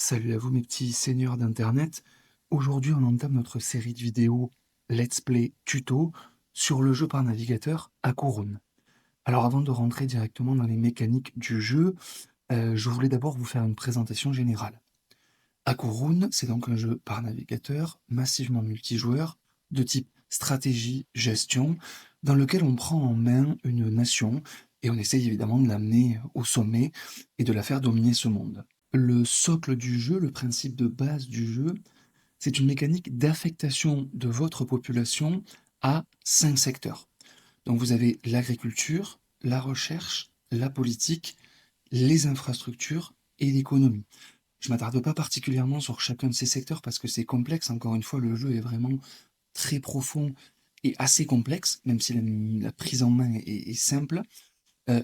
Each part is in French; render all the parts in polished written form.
Salut à vous mes petits seigneurs d'internet. Aujourd'hui on entame notre série de vidéos Let's Play tuto sur le jeu par navigateur Akurun. Alors avant de rentrer directement dans les mécaniques du jeu, je voulais d'abord vous faire une présentation générale. Akurun, c'est donc un jeu par navigateur massivement multijoueur de type stratégie-gestion dans lequel on prend en main une nation et on essaye évidemment de l'amener au sommet et de la faire dominer ce monde. Le socle du jeu, le principe de base du jeu, c'est une mécanique d'affectation de votre population à 5 secteurs. Donc vous avez l'agriculture, la recherche, la politique, les infrastructures et l'économie. Je m'attarde pas particulièrement sur chacun de ces secteurs parce que c'est complexe. Encore une fois, le jeu est vraiment très profond et assez complexe, même si la prise en main est simple.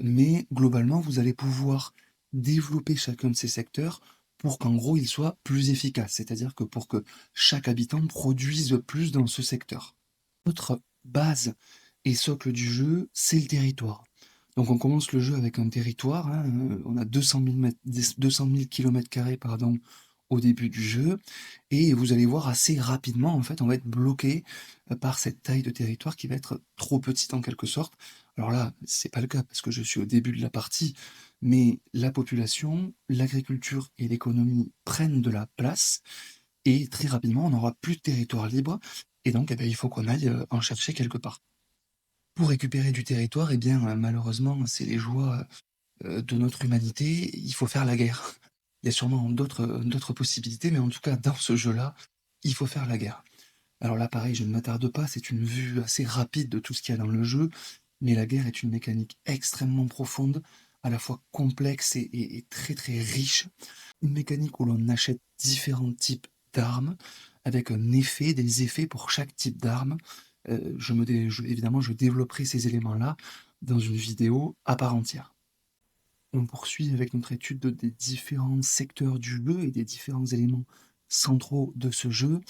Mais globalement, vous allez pouvoir développer chacun de ces secteurs pour qu'en gros, ils soient plus efficaces. C'est-à-dire que pour que chaque habitant produise plus dans ce secteur. Notre base et socle du jeu, c'est le territoire. Donc on commence le jeu avec un territoire, hein, on a 200 000 km² pardon, au début du jeu, et vous allez voir assez rapidement, en fait, on va être bloqué par cette taille de territoire qui va être trop petite en quelque sorte. Alors là, c'est pas le cas parce que je suis au début de la partie, mais la population, l'agriculture et l'économie prennent de la place, et très rapidement, on n'aura plus de territoire libre, et donc eh ben, il faut qu'on aille en chercher quelque part. Pour récupérer du territoire, eh bien, malheureusement, c'est les joies de notre humanité, il faut faire la guerre. Il y a sûrement d'autres possibilités, mais en tout cas, dans ce jeu-là, il faut faire la guerre. Alors là, pareil, je ne m'attarde pas, c'est une vue assez rapide de tout ce qu'il y a dans le jeu, mais la guerre est une mécanique extrêmement profonde, à la fois complexe et très très riche. Une mécanique où l'on achète différents types d'armes, avec des effets pour chaque type d'arme. Évidemment, je développerai ces éléments-là dans une vidéo à part entière. On poursuit avec notre étude des différents secteurs du jeu et des différents éléments centraux de ce jeu,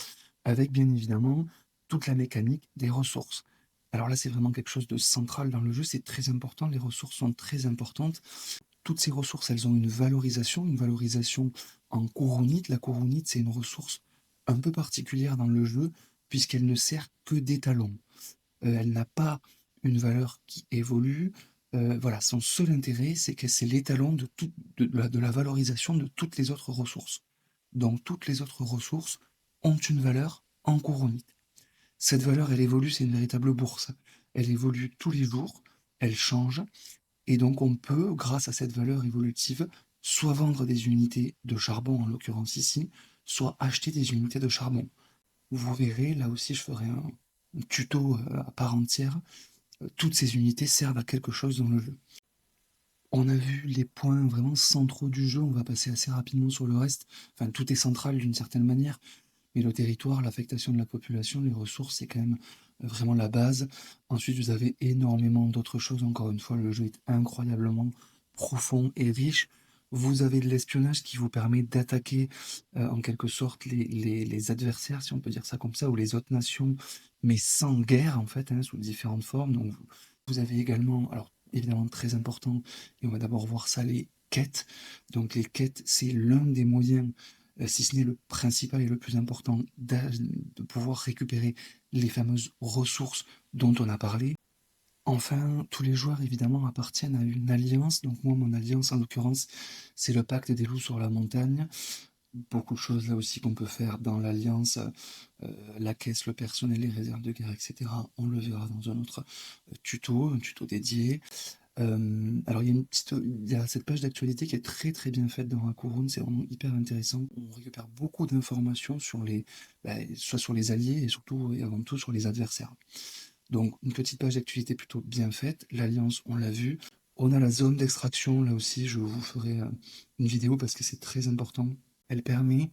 avec bien évidemment toute la mécanique des ressources. Alors là, c'est vraiment quelque chose de central dans le jeu, c'est très important, les ressources sont très importantes. Toutes ces ressources, elles ont une valorisation en courunite. La courunite, c'est une ressource un peu particulière dans le jeu, puisqu'elle ne sert que d'étalon. Elle n'a pas une valeur qui évolue. Voilà, son seul intérêt, c'est que c'est l'étalon de la valorisation de toutes les autres ressources. Donc toutes les autres ressources ont une valeur en courunite. Cette valeur, elle évolue, c'est une véritable bourse. Elle évolue tous les jours, elle change, et donc on peut, grâce à cette valeur évolutive, soit vendre des unités de charbon, en l'occurrence ici, soit acheter des unités de charbon. Vous verrez, là aussi je ferai un tuto à part entière. Toutes ces unités servent à quelque chose dans le jeu. On a vu les points vraiment centraux du jeu, on va passer assez rapidement sur le reste. Enfin, tout est central d'une certaine manière, mais le territoire, l'affectation de la population, les ressources, c'est quand même vraiment la base. Ensuite, vous avez énormément d'autres choses. Encore une fois, le jeu est incroyablement profond et riche. Vous avez de l'espionnage qui vous permet d'attaquer en quelque sorte les adversaires, si on peut dire ça comme ça, ou les autres nations, mais sans guerre en fait, hein, sous différentes formes. Donc vous avez également, alors évidemment très important, et on va d'abord voir ça, les quêtes. Donc les quêtes, c'est l'un des moyens, si ce n'est le principal et le plus important, de pouvoir récupérer les fameuses ressources dont on a parlé. Enfin, tous les joueurs évidemment appartiennent à une alliance. Donc moi, mon alliance en l'occurrence, c'est le pacte des loups sur la montagne. Beaucoup de choses là aussi qu'on peut faire dans l'alliance, la caisse, le personnel, les réserves de guerre, etc. On le verra dans un autre tuto, un tuto dédié. Alors il y a cette page d'actualité qui est très très bien faite dans Hakurun, c'est vraiment hyper intéressant. On récupère beaucoup d'informations sur soit sur les alliés et surtout et avant tout sur les adversaires. Donc une petite page d'actualité plutôt bien faite. L'alliance, on l'a vu. On a la zone d'extraction, là aussi je vous ferai une vidéo parce que c'est très important. Elle permet,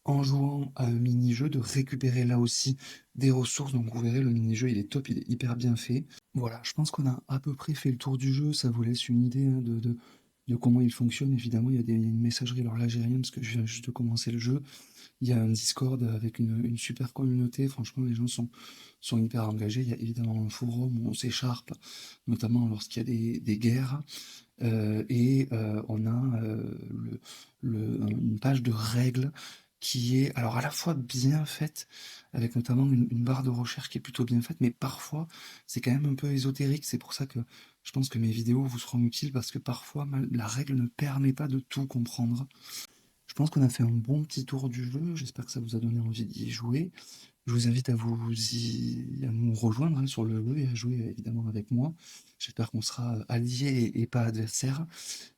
en jouant à un mini-jeu, de récupérer là aussi des ressources. Donc vous verrez, le mini-jeu il est top, il est hyper bien fait. Voilà, je pense qu'on a à peu près fait le tour du jeu, ça vous laisse une idée hein, de comment il fonctionne. Évidemment, il y a une messagerie, alors là j'ai rien parce que je viens juste de commencer le jeu. Il y a un Discord avec une super communauté, franchement les gens sont hyper engagés. Il y a évidemment un forum où on s'écharpe, notamment lorsqu'il y a des guerres. On a une page de règles qui est alors à la fois bien faite, avec notamment une barre de recherche qui est plutôt bien faite, mais parfois c'est quand même un peu ésotérique. C'est pour ça que je pense que mes vidéos vous seront utiles parce que parfois la règle ne permet pas de tout comprendre. Je pense qu'on a fait un bon petit tour du jeu, j'espère que ça vous a donné envie d'y jouer. Je vous invite à nous rejoindre hein, sur le jeu et à jouer évidemment avec moi. J'espère qu'on sera alliés et pas adversaires.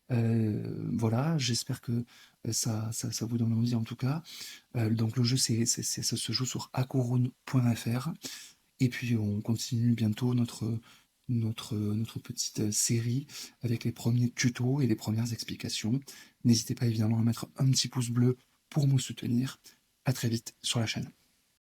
Voilà, j'espère que ça vous donne envie en tout cas. Donc le jeu, ça se joue sur akurun.fr. Et puis on continue bientôt notre petite série avec les premiers tutos et les premières explications. N'hésitez pas évidemment à mettre un petit pouce bleu pour me soutenir. À très vite sur la chaîne.